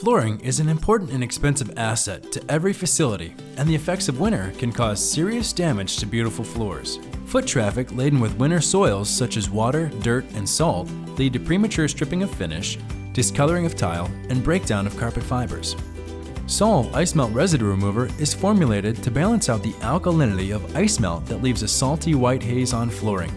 Flooring is an important and expensive asset to every facility, and the effects of winter can cause serious damage to beautiful floors. Foot traffic laden with winter soils such as water, dirt, and salt lead to premature stripping of finish, discoloring of tile, and breakdown of carpet fibers. Solv Ice Melt Residue Remover is formulated to balance out the alkalinity of ice melt that leaves a salty white haze on flooring.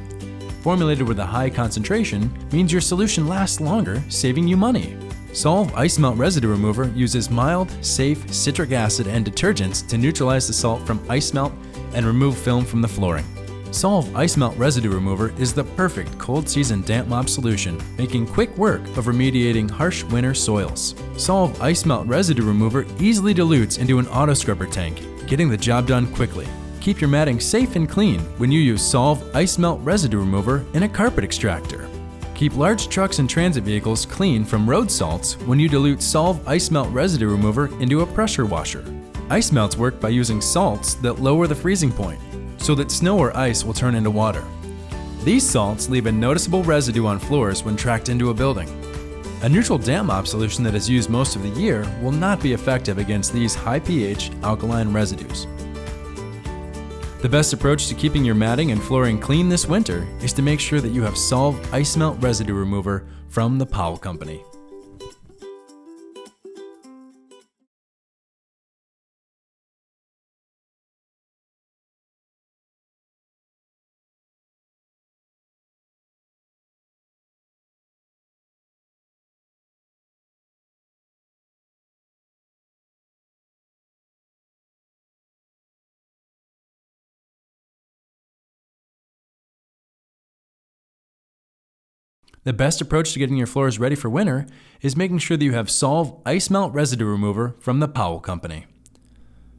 Formulated with a high concentration means your solution lasts longer, saving you money. Solv Ice Melt Residue Remover uses mild, safe citric acid and detergents to neutralize the salt from ice melt and remove film from the flooring. Solv Ice Melt Residue Remover is the perfect cold season damp mob solution, making quick work of remediating harsh winter soils. Solv Ice Melt Residue Remover easily dilutes into an auto scrubber tank, getting the job done quickly. Keep your matting safe and clean when you use Solv Ice Melt Residue Remover in a carpet extractor. Keep large trucks and transit vehicles clean from road salts when you dilute Solv Ice Melt Residue Remover into a pressure washer. Ice melts work by using salts that lower the freezing point, so that snow or ice will turn into water. These salts leave a noticeable residue on floors when tracked into a building. A neutral damp mop solution that is used most of the year will not be effective against these high pH alkaline residues. The best approach to keeping your matting and flooring clean this winter is to make sure that you have Solv Ice Melt Residue Remover from the Powell Company. The best approach to getting your floors ready for winter is making sure that you have Solv Ice Melt Residue Remover from the Powell Company.